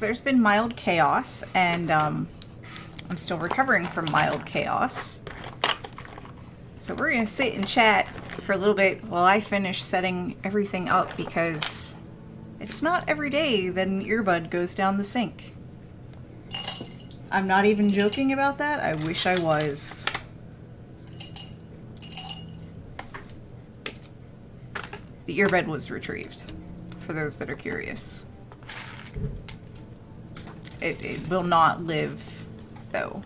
there's been mild chaos, and I'm still recovering from mild chaos. So we're gonna sit and chat for a little bit while I finish setting everything up, because it's not every day that an earbud goes down the sink. I'm not even joking about that. I wish I was. The earbud was retrieved, for those that are curious. It will not live, though.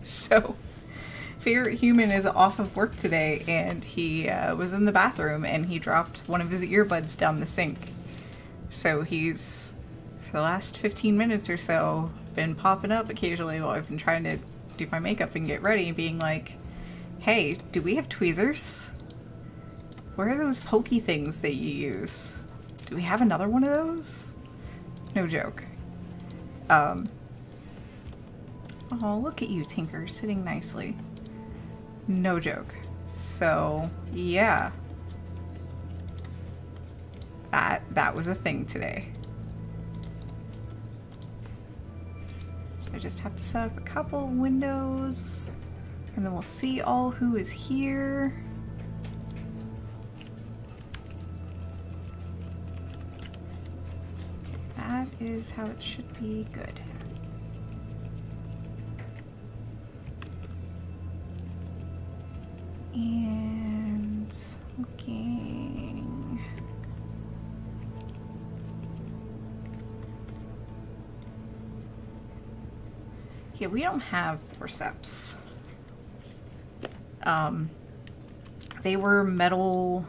So, Favorite Human is off of work today, and he was in the bathroom, and he dropped one of his earbuds down the sink. So he's, for the last 15 minutes or so, been popping up occasionally while I've been trying to do my makeup and get ready, being like, hey, do we have tweezers? Where are those pokey things that you use? Do we have another one of those? No joke. Oh, look at you, Tinker, sitting nicely. No joke. So, yeah. That was a thing today. So I just have to set up a couple windows, and then we'll see all who is here. That is how it should be good. And looking. Yeah, we don't have forceps. They were metal,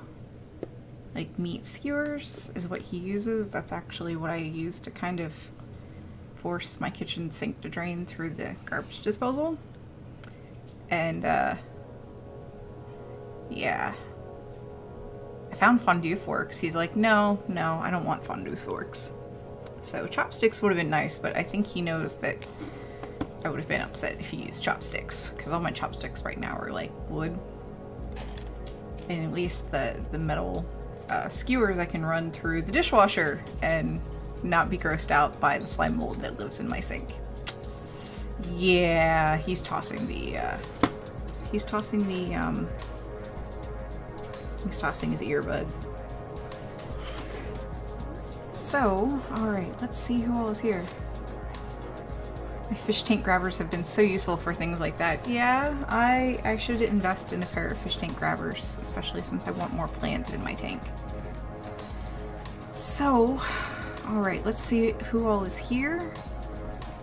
like meat skewers is what he uses. That's actually what I use to kind of force my kitchen sink to drain through the garbage disposal. And yeah. I found fondue forks. He's like, no, I don't want fondue forks. So chopsticks would have been nice, but I think he knows that I would have been upset if he used chopsticks, because all my chopsticks right now are like wood. And at least the metal skewers I can run through the dishwasher and not be grossed out by the slime mold that lives in my sink. Yeah, he's tossing the he's tossing his earbud. So, alright, let's see who all is here. My fish tank grabbers have been so useful for things like that. Yeah, I should invest in a pair of fish tank grabbers, especially since I want more plants in my tank. So, alright, let's see who all is here.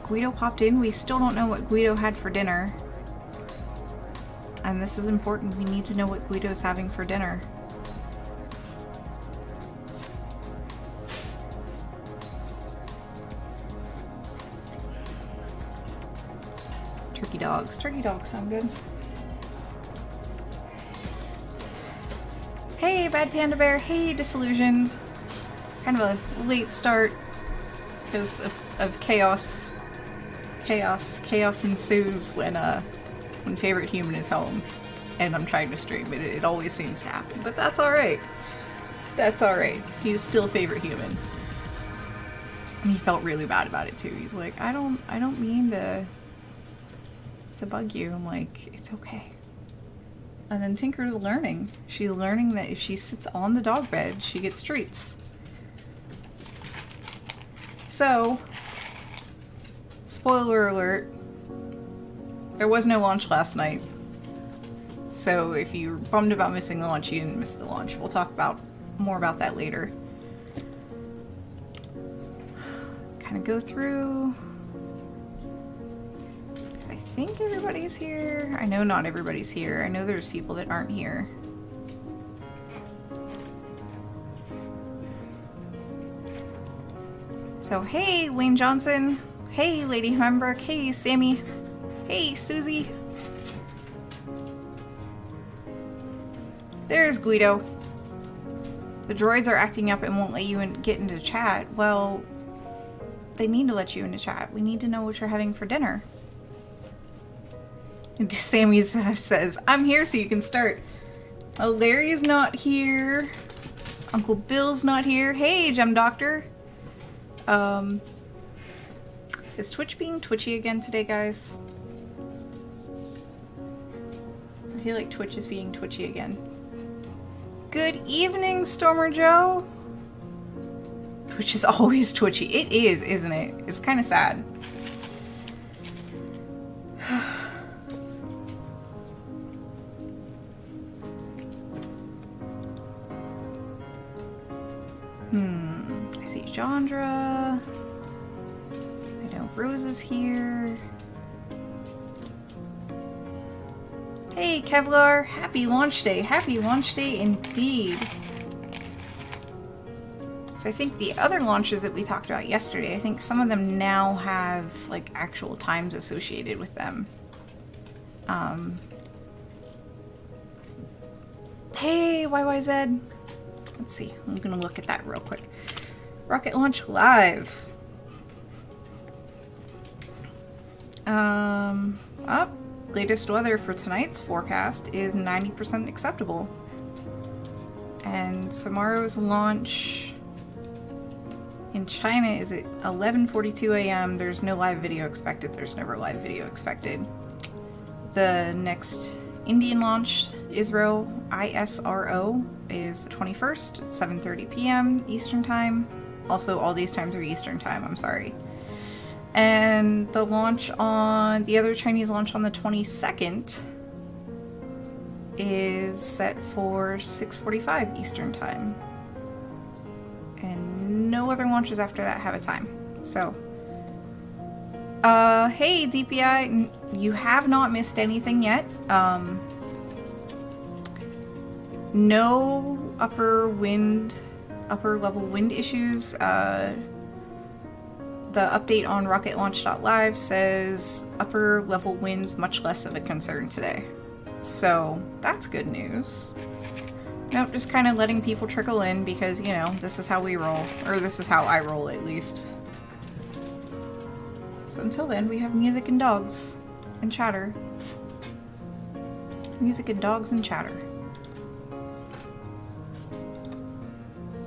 Guido popped in. We still don't know what Guido had for dinner. And this is important. We need to know what Guido's having for dinner. Turkey dogs. Turkey dogs sound good. Hey, Bad Panda Bear. Hey, Disillusioned. Kind of a late start because of chaos. Chaos ensues when Favorite Human is home and I'm trying to stream. It always seems to happen, but that's alright. That's alright. He's still Favorite Human. And he felt really bad about it too. He's like, I don't mean to bug you. I'm like, it's okay. And then Tinker's learning. She's learning that if she sits on the dog bed, she gets treats. So, spoiler alert, there was no lunch last night. So if you're bummed about missing the lunch, you didn't miss the lunch. We'll talk more about that later. Kind of go through. Because I think everybody's here. I know not everybody's here. I know there's people that aren't here. So hey, Wayne Johnson. Hey, Lady Hembrook. Hey, Sammy. Hey, Susie. There's Guido. The droids are acting up and won't let you get into chat. Well, they need to let you into chat. We need to know what you're having for dinner. And Sammy says, I'm here so you can start. Oh, Larry's not here. Uncle Bill's not here. Hey, Gem Doctor. Is Twitch being twitchy again today, guys? I feel like Twitch is being twitchy again. Good evening, Stormer Joe. Twitch is always twitchy. It is, isn't it? It's kind of sad. I see Jandra. I know Rose is here. Hey, Kevlar. Happy launch day. Happy launch day indeed. So I think the other launches that we talked about yesterday, I think some of them now have like actual times associated with them. Hey, YYZ. Let's see. I'm gonna look at that real quick. Rocket launch live. Up. Latest weather for tonight's forecast is 90% acceptable. And tomorrow's launch in China is at 11:42 a.m. There's no live video expected. There's never live video expected. The next Indian launch, ISRO, ISRO, is the 21st at 7:30 p.m. Eastern Time. Also, all these times are Eastern Time, I'm sorry. And the launch on, the other Chinese launch on the 22nd is set for 6:45 Eastern Time. And no other launches after that have a time. So, hey DPI, you have not missed anything yet. No upper level wind issues. The update on rocketlaunch.live says upper level winds much less of a concern today. So that's good news. Nope, just kind of letting people trickle in because, you know, this is how we roll. Or this is how I roll, at least. So until then, we have music and dogs and chatter. Music and dogs and chatter.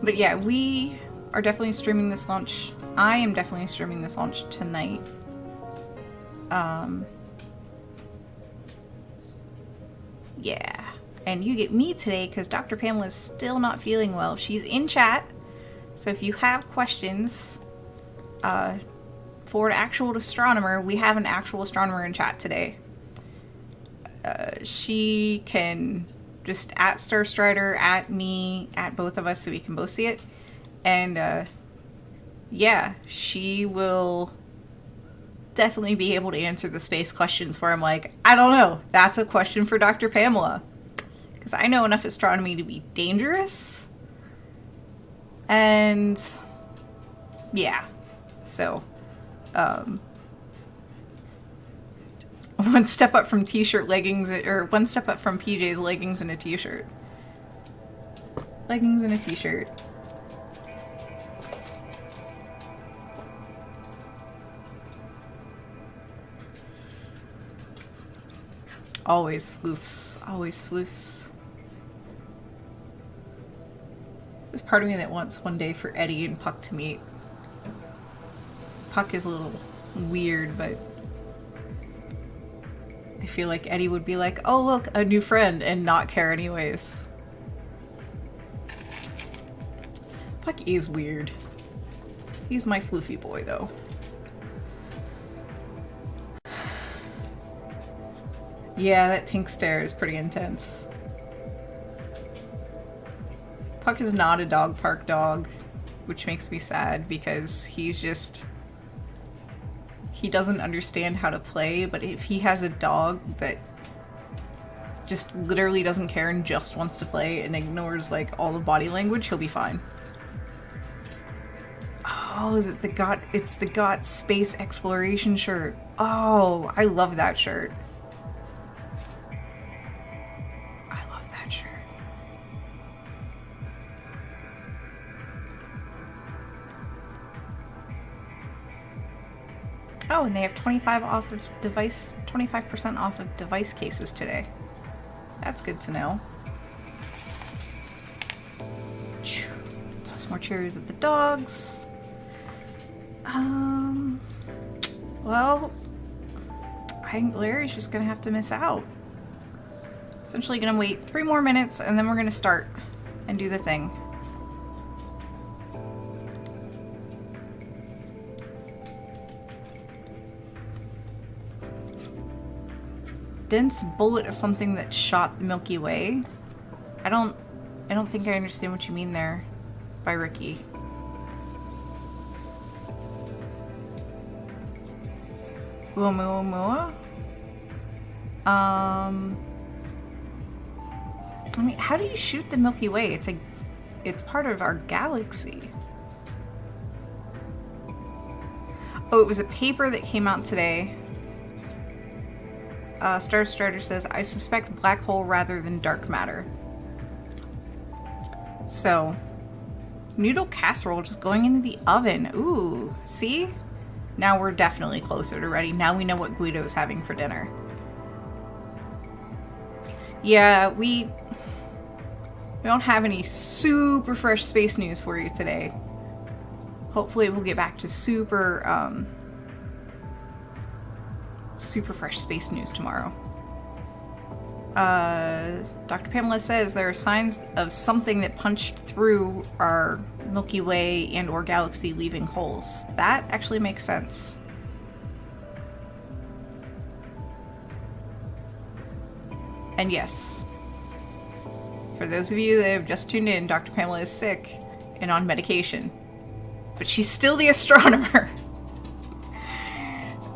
But yeah, we are definitely streaming this launch. I am definitely streaming this launch tonight. Yeah. And you get me today because Dr. Pamela is still not feeling well. She's in chat. So if you have questions for an actual astronomer, we have an actual astronomer in chat today. She can just at Starstrider, at me, at both of us so we can both see it. And yeah, she will definitely be able to answer the space questions where I'm like, I don't know, that's a question for Dr. Pamela. Because I know enough astronomy to be dangerous. And yeah, so one step up from t-shirt, leggings, or one step up from PJ's, leggings and a t-shirt. Leggings and a t-shirt. Always floofs. Always floofs. There's part of me that wants one day for Eddie and Puck to meet. Puck is a little weird, but I feel like Eddie would be like, oh look, a new friend, and not care anyways. Puck is weird. He's my floofy boy though. Yeah, that Tink stare is pretty intense. Puck is not a dog park dog, which makes me sad because he's just... he doesn't understand how to play, but if he has a dog that just literally doesn't care and just wants to play and ignores like all the body language, he'll be fine. Oh, is it the GOT? It's the GOT Space Exploration shirt. Oh, I love that shirt. Oh, and they have 25% off of device cases today. That's good to know. more cherries at the dogs. Well, I think Larry's just gonna have to miss out. Essentially gonna wait 3 more minutes and then we're gonna start and do the thing. Dense bullet of something that shot the Milky Way. I don't think I understand what you mean there, by Ricky. Oumuamua? I mean, how do you shoot the Milky Way? It's part of our galaxy. Oh, it was a paper that came out today. Star Strider says, I suspect black hole rather than dark matter. So, noodle casserole just going into the oven. Ooh, see? Now we're definitely closer to ready. Now we know what Guido's having for dinner. Yeah, we don't have any super fresh space news for you today. Hopefully we'll get back to super fresh space news tomorrow. Dr. Pamela says there are signs of something that punched through our Milky Way and or galaxy, leaving holes. That actually makes sense. And yes, for those of you that have just tuned in, Dr. Pamela is sick and on medication, but she's still the astronomer.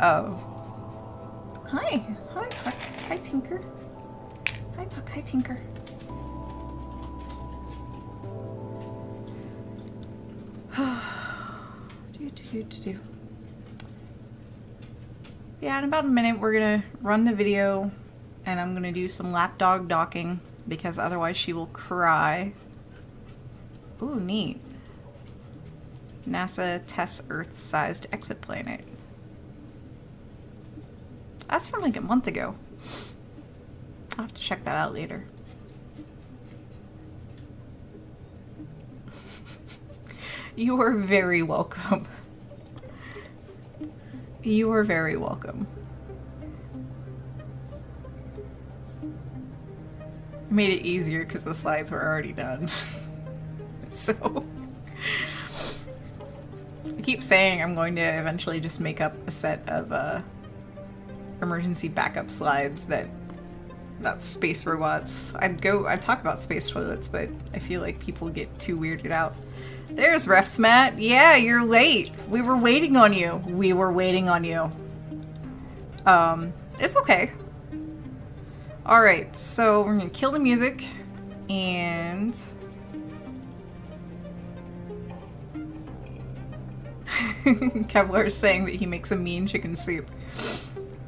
Oh. Hi, Puck. Hi, Tinker. Hi, Puck. Hi, Tinker. Yeah, in about a minute we're gonna run the video and I'm gonna do some lapdog docking because otherwise she will cry. Ooh, neat. NASA tests Earth-sized exoplanet. That's from like a month ago. I'll have to check that out later. You are very welcome. You are very welcome. I made it easier because the slides were already done. So I keep saying I'm going to eventually just make up a set of emergency backup slides that's space robots. I'd talk about space toilets, but I feel like people get too weirded out. There's Refs Matt. Yeah, you're late. We were waiting on you. We were waiting on you. It's okay. Alright, so we're gonna kill the music and Kevlar is saying that he makes a mean chicken soup.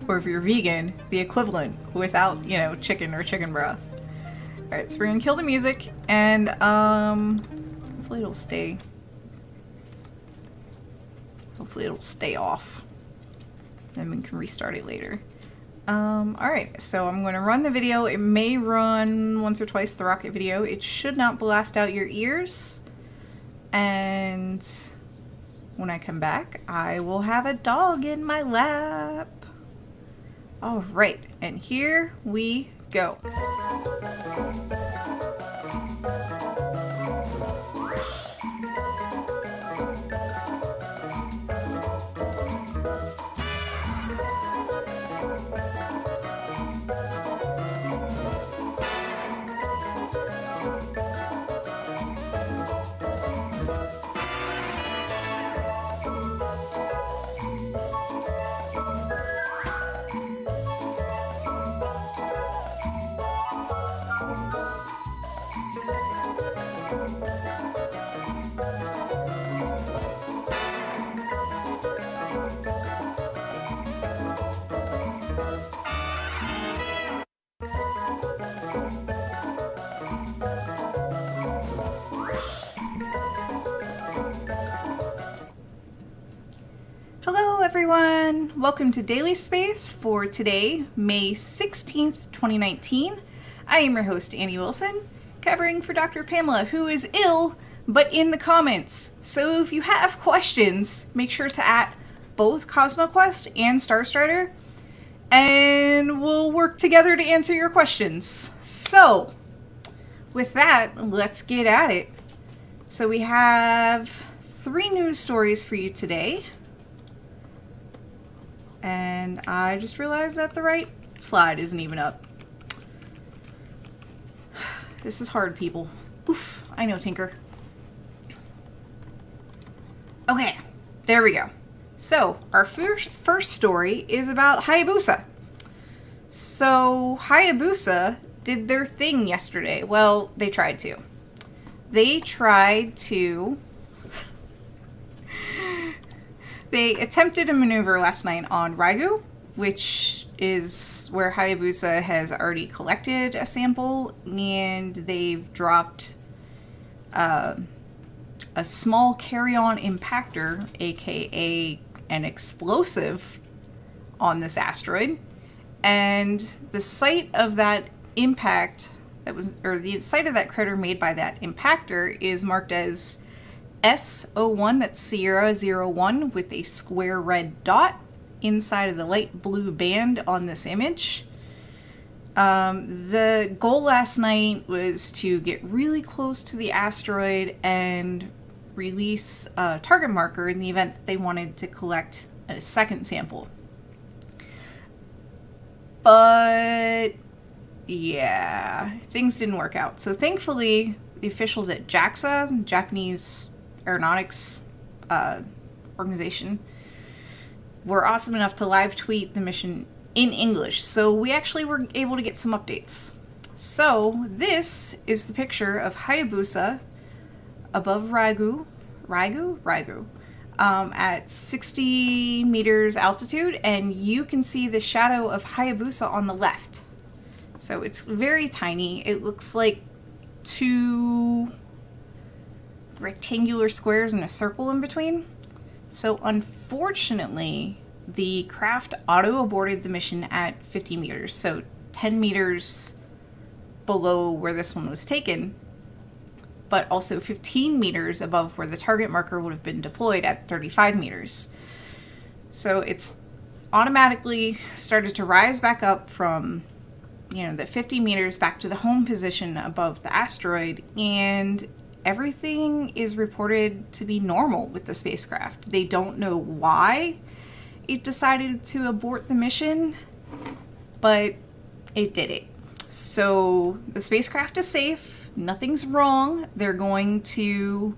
Or if you're vegan, the equivalent without, you know, chicken or chicken broth. Alright, so we're gonna kill the music and hopefully it'll stay. Hopefully it'll stay off. Then we can restart it later. Alright, so I'm gonna run the video. It may run once or twice the rocket video. It should not blast out your ears. And when I come back, I will have a dog in my lap. Alright, and here we go. Everyone, welcome to Daily Space for today, May 16th, 2019. I am your host, Annie Wilson, covering for Dr. Pamela, who is ill but in the comments. So if you have questions, make sure to at both CosmoQuest and Starstrider, and we'll work together to answer your questions. So, with that, let's get at it. So we have 3 news stories for you today. And I just realized that the right slide isn't even up. This is hard, people. Oof, I know, Tinker. Okay, there we go. So, our first story is about Hayabusa. So, Hayabusa did their thing yesterday. Well, they tried to. They attempted a maneuver last night on Rygu, which is where Hayabusa has already collected a sample, and they've dropped a small carry-on impactor, aka an explosive, on this asteroid. And the site of that impact, the site of that crater made by that impactor is marked as S01, that's Sierra 01, with a square red dot inside of the light blue band on this image. The goal last night was to get really close to the asteroid and release a target marker in the event that they wanted to collect a second sample. But yeah, things didn't work out. So thankfully, the officials at JAXA, Japanese Aeronautics Organization, were awesome enough to live tweet the mission in English. So we actually were able to get some updates. So this is the picture of Hayabusa above Rygu, at 60 meters altitude, and you can see the shadow of Hayabusa on the left. So it's very tiny. It looks like 2 rectangular squares and a circle in between. So unfortunately, the craft auto-aborted the mission at 50 meters, so 10 meters below where this one was taken, but also 15 meters above where the target marker would have been deployed at 35 meters. So it's automatically started to rise back up from, the 50 meters back to the home position above the asteroid, and everything is reported to be normal with the spacecraft. They don't know why it decided to abort the mission, but it did it. So the spacecraft is safe. Nothing's wrong. They're going to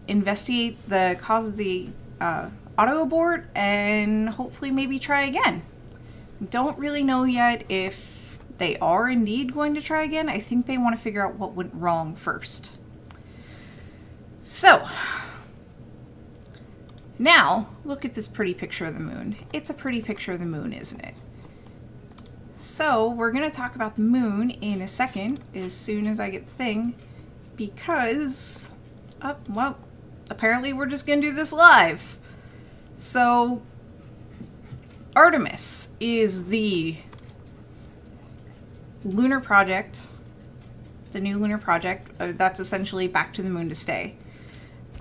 investigate the cause of the auto abort and hopefully maybe try again. Don't really know yet if they are indeed going to try again. I think they want to figure out what went wrong first. So, now, look at this pretty picture of the moon. It's a pretty picture of the moon, isn't it? So, we're going to talk about the moon in a second, as soon as I get the thing, because, apparently we're just going to do this live. So, Artemis is the lunar project, the new lunar project, that's essentially back to the moon to stay.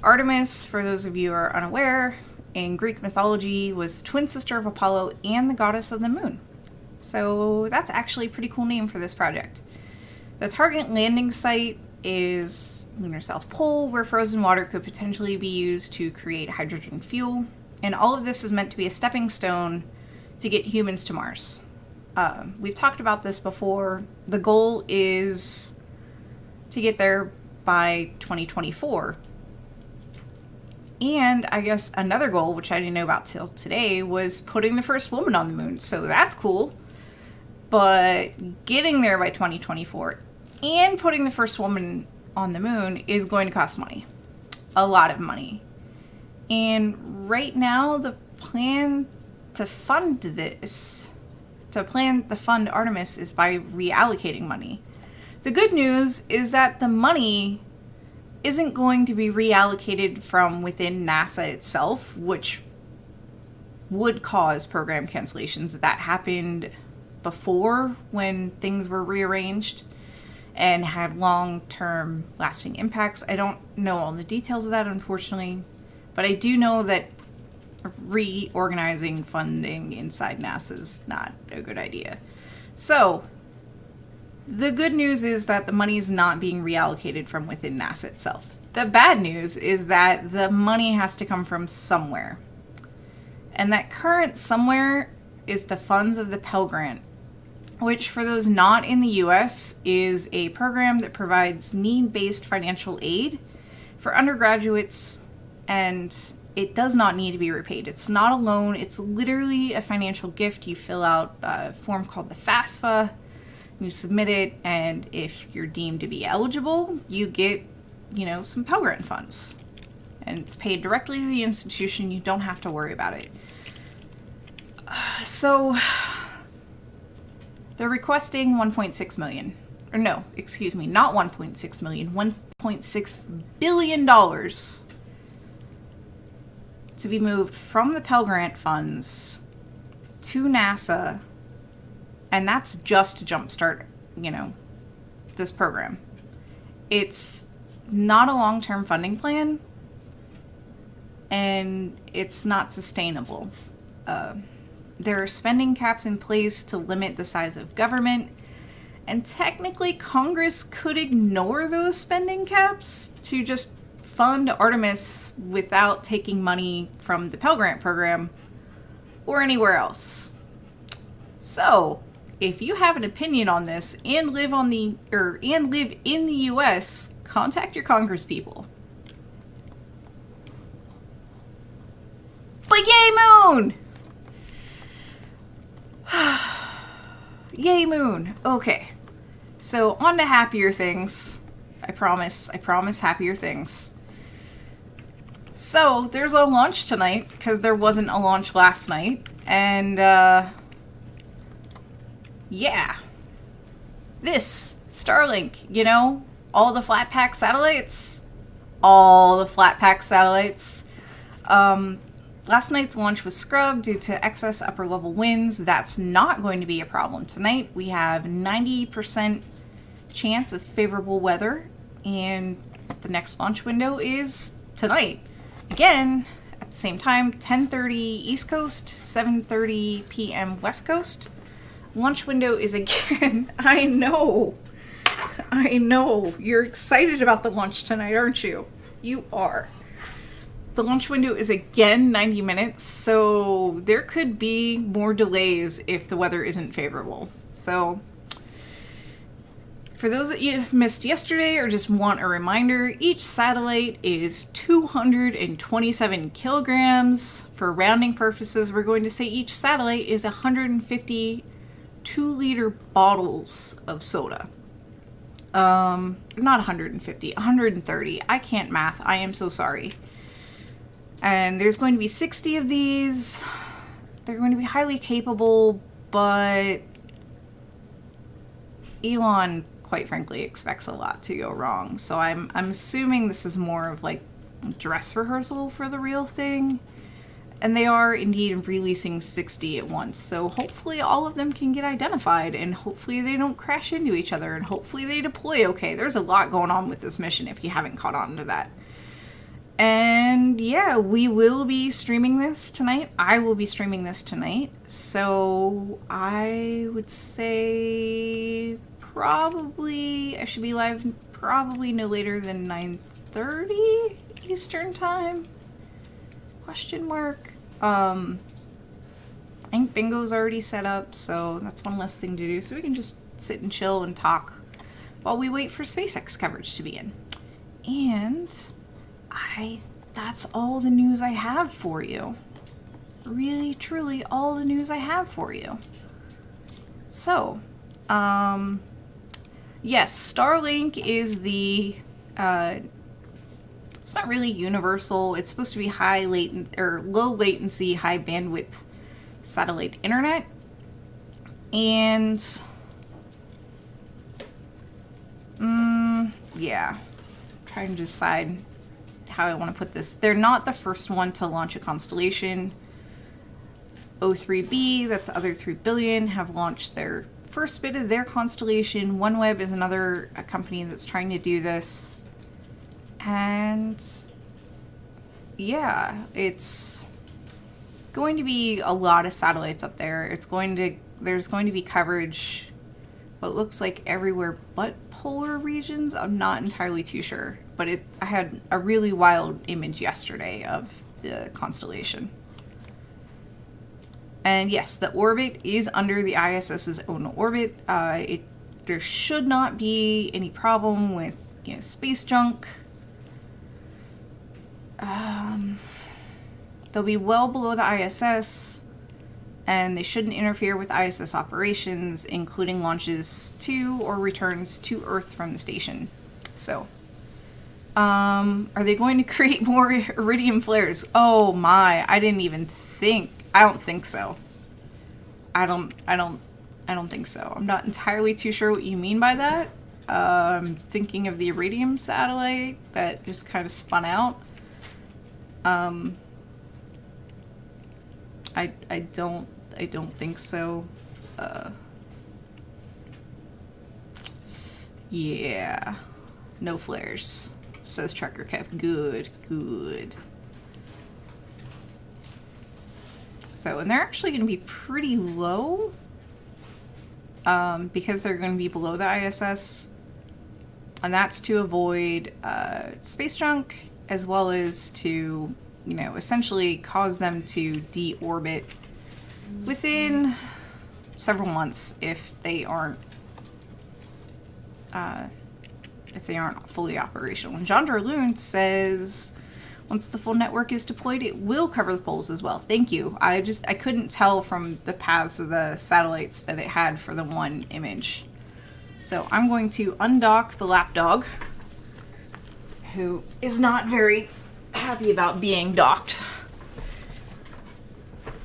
Artemis, for those of you who are unaware, in Greek mythology was twin sister of Apollo and the goddess of the moon. So that's actually a pretty cool name for this project. The target landing site is lunar South Pole, where frozen water could potentially be used to create hydrogen fuel. And all of this is meant to be a stepping stone to get humans to Mars. We've talked about this before. The goal is to get there by 2024. And I guess another goal, which I didn't know about till today, was putting the first woman on the moon. So that's cool. But getting there by 2024 and putting the first woman on the moon is going to cost money. A lot of money. And right now, the plan to fund Artemis is by reallocating money. The good news is that the money isn't going to be reallocated from within NASA itself, which would cause program cancellations. That happened before when things were rearranged. and had long-term lasting impacts. I don't know all the details of that, unfortunately, but I do know that reorganizing funding inside NASA is not a good idea. So, the good news is that the money is not being reallocated from within NASA itself. The bad news is that the money has to come from somewhere. And that current somewhere is the funds of the Pell Grant, which for those not in the US is a program that provides need-based financial aid for undergraduates, and it does not need to be repaid. It's not a loan, it's literally a financial gift. You fill out a form called the FAFSA, you submit it, and if you're deemed to be eligible, you get, some Pell Grant funds. And it's paid directly to the institution. You don't have to worry about it. So, they're requesting $1.6 million. Or no, excuse me, not $1.6 million, $1.6 billion to be moved from the Pell Grant funds to NASA. And that's just to jumpstart, this program. It's not a long-term funding plan, and it's not sustainable. There are spending caps in place to limit the size of government, and technically Congress could ignore those spending caps to just fund Artemis without taking money from the Pell Grant program or anywhere else. So, if you have an opinion on this and live in the US, contact your congresspeople. But yay, Moon! Yay, Moon. Okay. So, on to happier things. I promise happier things. So, there's a launch tonight, because there wasn't a launch last night. And, yeah. This, Starlink, all the flat pack satellites. Last night's launch was scrubbed due to excess upper level winds. That's not going to be a problem tonight. We have 90% chance of favorable weather, and the next launch window is tonight. Again, at the same time, 10:30 East Coast, 7:30 p.m. West Coast. Launch window is again, I know. You're excited about the launch tonight, aren't you? You are. The launch window is again 90 minutes, so there could be more delays if the weather isn't favorable. So, for those that you missed yesterday or just want a reminder, each satellite is 227 kilograms. For rounding purposes, we're going to say each satellite is 150 2-liter bottles of soda. Not 150, 130. I can't math. I am so sorry. And there's going to be 60 of these. They're going to be highly capable, but Elon, quite frankly, expects a lot to go wrong. So I'm assuming this is more of like dress rehearsal for the real thing. And they are indeed releasing 60 at once. So hopefully all of them can get identified, and hopefully they don't crash into each other, and hopefully they deploy okay. There's a lot going on with this mission if you haven't caught on to that. And yeah, we will be streaming this tonight. I will be streaming this tonight. So I would say probably I should be live probably no later than 9:30 Eastern time. Question mark. I think bingo's already set up, so that's one less thing to do. So we can just sit and chill and talk while we wait for SpaceX coverage to begin. And that's all the news I have for you. Really, truly, all the news I have for you. So, yes, Starlink is the, it's not really universal. It's supposed to be low latency, high bandwidth satellite internet. And, yeah, trying to decide how I want to put this. They're not the first one to launch a constellation. O3b, that's other 3 billion, have launched their first bit of their constellation. OneWeb is another company that's trying to do this. And yeah, it's going to be a lot of satellites up there. There's going to be coverage, what looks like everywhere but polar regions. I'm not entirely too sure, but I had a really wild image yesterday of the constellation. And yes, the orbit is under the ISS's own orbit. There should not be any problem with space junk. They'll be well below the ISS, and they shouldn't interfere with ISS operations, including launches to or returns to Earth from the station. So, are they going to create more iridium flares? Oh my, I don't think so. I don't think so. I'm not entirely too sure what you mean by that. Thinking of the iridium satellite that just kind of spun out. I don't think so. Yeah. No flares, says Trucker Kev. Good. So, and they're actually going to be pretty low, because they're going to be below the ISS, and that's to avoid space junk, as well as to, essentially cause them to deorbit within several months if they aren't fully operational. And John Loon says, once the full network is deployed, it will cover the poles as well. Thank you. I couldn't tell from the paths of the satellites that it had for the one image. So I'm going to undock the lapdog, who is not very happy about being docked.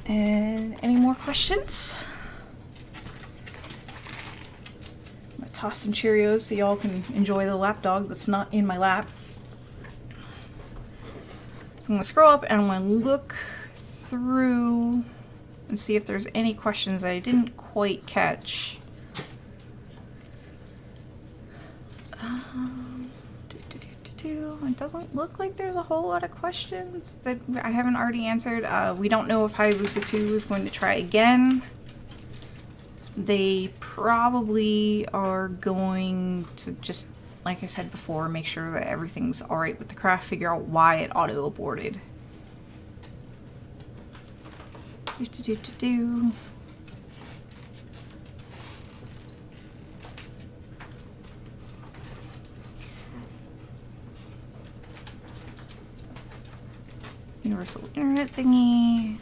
And any more questions? I'm gonna toss some Cheerios so y'all can enjoy the lapdog that's not in my lap. So I'm gonna scroll up and I'm gonna look through and see if there's any questions that I didn't quite catch. It doesn't look like there's a whole lot of questions that I haven't already answered. We don't know if Hayabusa 2 is going to try again. They probably are going to just, like I said before, make sure that everything's alright with the craft, figure out why it auto-aborted. Universal internet thingy.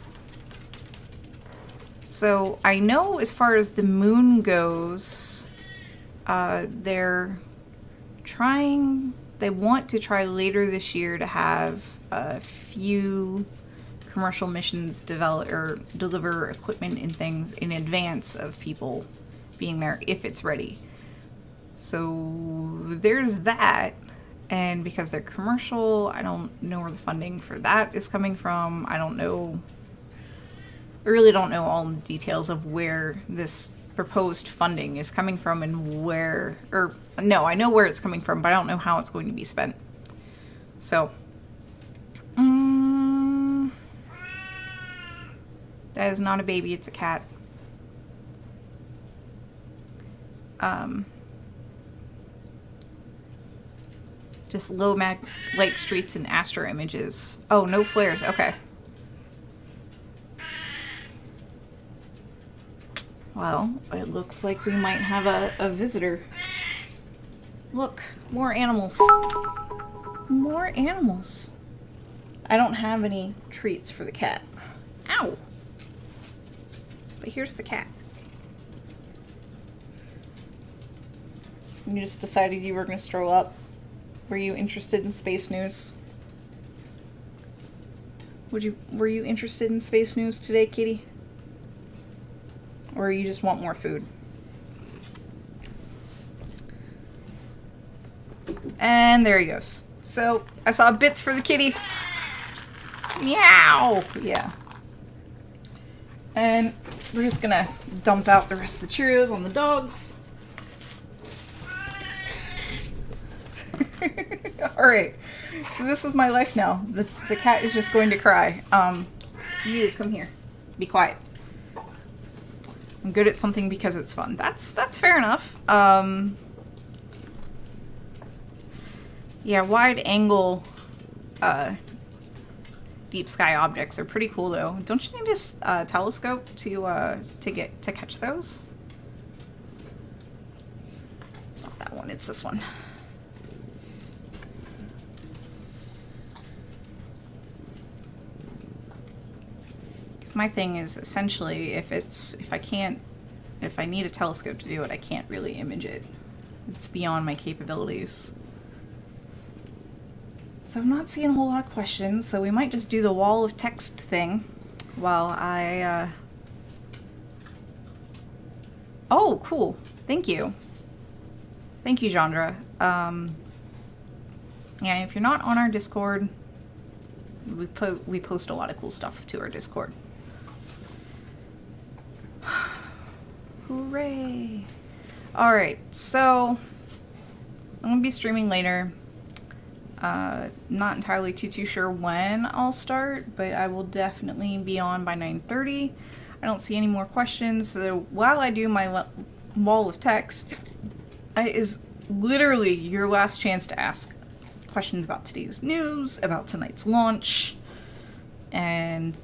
So I know as far as the moon goes, they want to try later this year to have a few commercial missions deliver equipment and things in advance of people being there if it's ready. So there's that. And because they're commercial, I don't know where the funding for that is coming from. I really don't know all the details of where this proposed funding is coming from and I know where it's coming from, but I don't know how it's going to be spent. So, that is not a baby, it's a cat. Just low light streets and astro images. Oh, no flares. Okay. Well, it looks like we might have a visitor. Look, more animals. More animals. I don't have any treats for the cat. Ow! But here's the cat. You just decided you were going to stroll up. Were you interested in space news? Were you interested in space news today, kitty? Or you just want more food? And there he goes. So, I saw bits for the kitty. Meow! Yeah. And we're just gonna dump out the rest of the Cheerios on the dogs. Alright, so this is my life now. The cat is just going to cry. You, come here. Be quiet. I'm good at something because it's fun. That's fair enough. Yeah, wide angle deep sky objects are pretty cool though. Don't you need a telescope to catch those? It's not that one, it's this one. Because my thing is essentially if I need a telescope to do it, I can't really image it. It's beyond my capabilities. So I'm not seeing a whole lot of questions, so we might just do the wall of text thing while I, Oh, cool. Thank you. Thank you, Jandra. Yeah, if you're not on our Discord, we post a lot of cool stuff to our Discord. Hooray! Alright, so I'm gonna be streaming later. Not entirely too sure when I'll start, but I will definitely be on by 9:30. I don't see any more questions, so while I do my wall of text, is literally your last chance to ask questions about today's news, about tonight's launch, and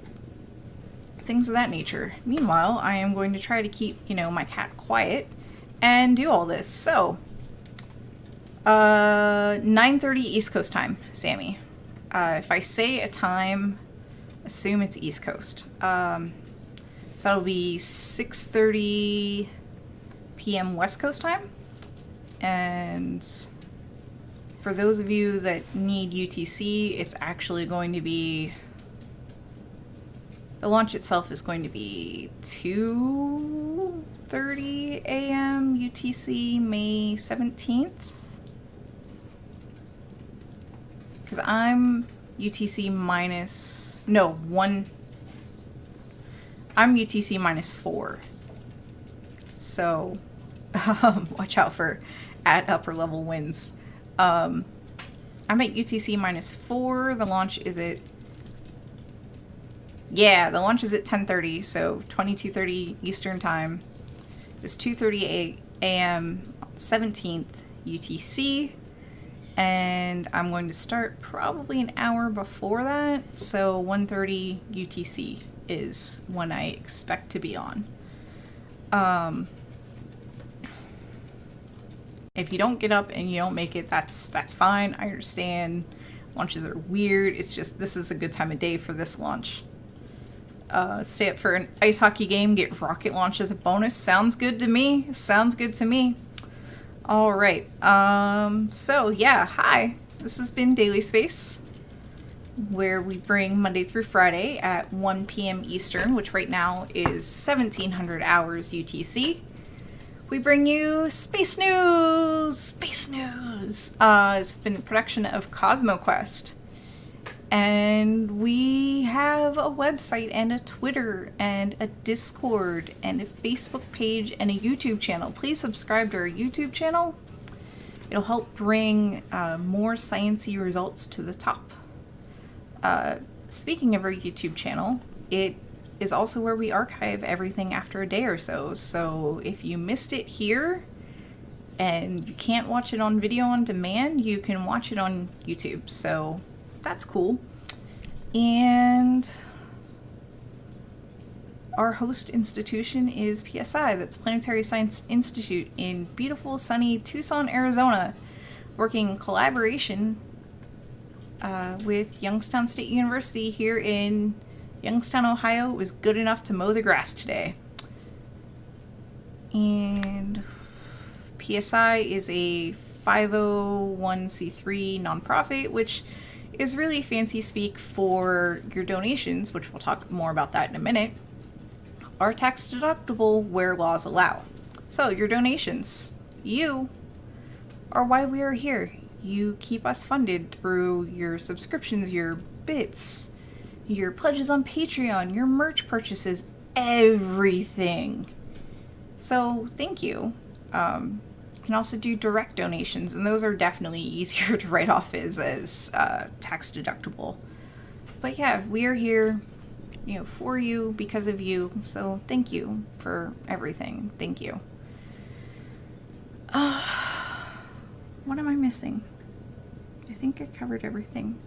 things of that nature. Meanwhile, I am going to try to keep, you know, my cat quiet and do all this. So 9:30 East Coast time, Sammy. If I say a time, assume it's East Coast. So that'll be 6:30 p.m. West Coast time. And for those of you that need UTC, it's actually going to be... The launch itself is going to be 2:30 a.m. UTC, May 17th. Because I'm UTC minus... No, one... I'm UTC minus 4. So, watch out for at upper level winds. I'm at UTC minus 4. The launch is at... Yeah, the launch is at 10:30, so 22:30 Eastern Time. It's 2:30 a.m. 17th UTC. And I'm going to start probably an hour before that, so 1:30 UTC is when I expect to be on. If you don't get up and you don't make it, that's fine. I understand. Launches are weird. It's just this is a good time of day for this launch. Stay up for an ice hockey game, get rocket launch as a bonus. Sounds good to me. Sounds good to me. All right. So yeah, hi. This has been Daily Space, where we bring Monday through Friday at 1 p.m. Eastern, which right now is 1700 hours UTC. We bring you space news. Space news. It's been a production of CosmoQuest. And we have a website and a Twitter and a Discord and a Facebook page and a YouTube channel. Please subscribe to our YouTube channel. It'll help bring more sciencey results to the top. Speaking of our YouTube channel, it is also where we archive everything after a day or so. So if you missed it here and you can't watch it on video on demand, you can watch it on YouTube. So that's cool. And our host institution is PSI, that's Planetary Science Institute in beautiful sunny Tucson, Arizona, working in collaboration with Youngstown State University here in Youngstown, Ohio. It was good enough to mow the grass today. And PSI is a 501c3 nonprofit, which is really fancy speak for your donations, which we'll talk more about that in a minute, are tax deductible where laws allow. So your donations, you are why we are here. You keep us funded through your subscriptions, your bits, your pledges on Patreon, your merch purchases, everything. So thank you. You can also do direct donations, and those are definitely easier to write off as tax deductible. But yeah, we are here, you know, for you, because of you. So thank you for everything. Thank you. What am I missing? I think I covered everything.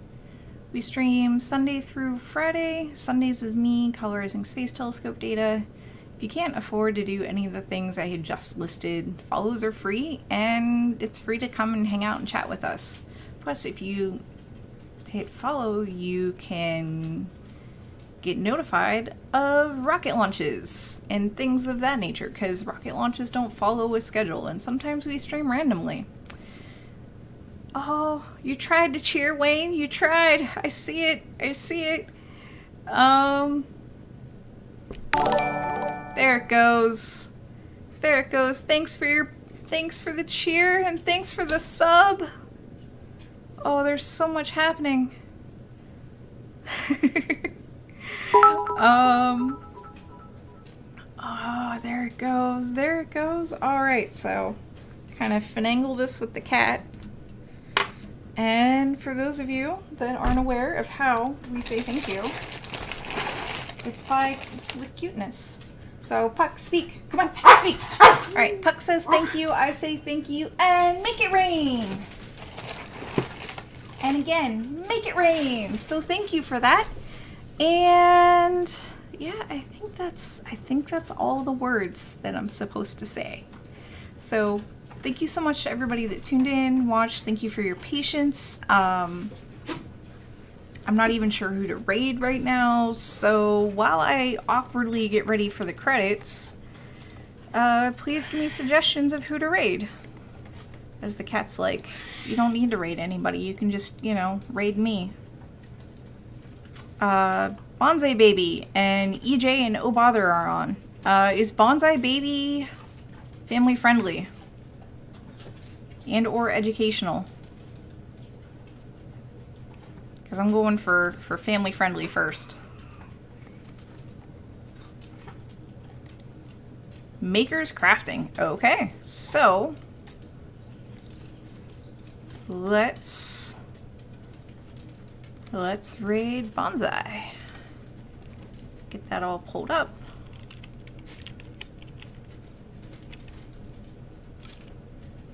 We stream Sunday through Friday. Sundays is me colorizing space telescope data. If you can't afford to do any of the things I had just listed, follows are free, and it's free to come and hang out and chat with us. Plus, if you hit follow, you can get notified of rocket launches and things of that nature, because rocket launches don't follow a schedule, and sometimes we stream randomly. Oh, you tried to cheer, Wayne. You tried. I see it. I see it. There it goes. There it goes. Thanks for the cheer, and thanks for the sub. Oh, there's so much happening. Oh, there it goes. There it goes. All right, so kind of finagle this with the cat. And for those of you that aren't aware of how we say thank you, it's with cuteness. So Puck, speak. Come on, speak. All right, Puck says thank you. I say thank you, and make it rain. And again, make it rain. So thank you for that. And yeah, I think that's all the words that I'm supposed to say. So thank you so much to everybody that tuned in, watched. Thank you for your patience. I'm not even sure who to raid right now, so while I awkwardly get ready for the credits, please give me suggestions of who to raid. As the cat's like, you don't need to raid anybody, you can just, you know, raid me. Bonsai Baby and EJ and Oh Bother are on. Is Bonsai Baby family friendly? And or educational? Because I'm going for family friendly first. Maker's Crafting. Okay, so let's raid Bonsai. Get that all pulled up.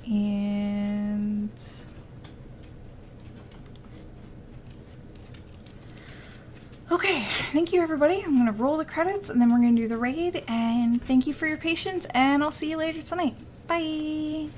And okay, thank you everybody. I'm gonna roll the credits and then we're gonna do the raid, and thank you for your patience, and I'll see you later tonight. Bye.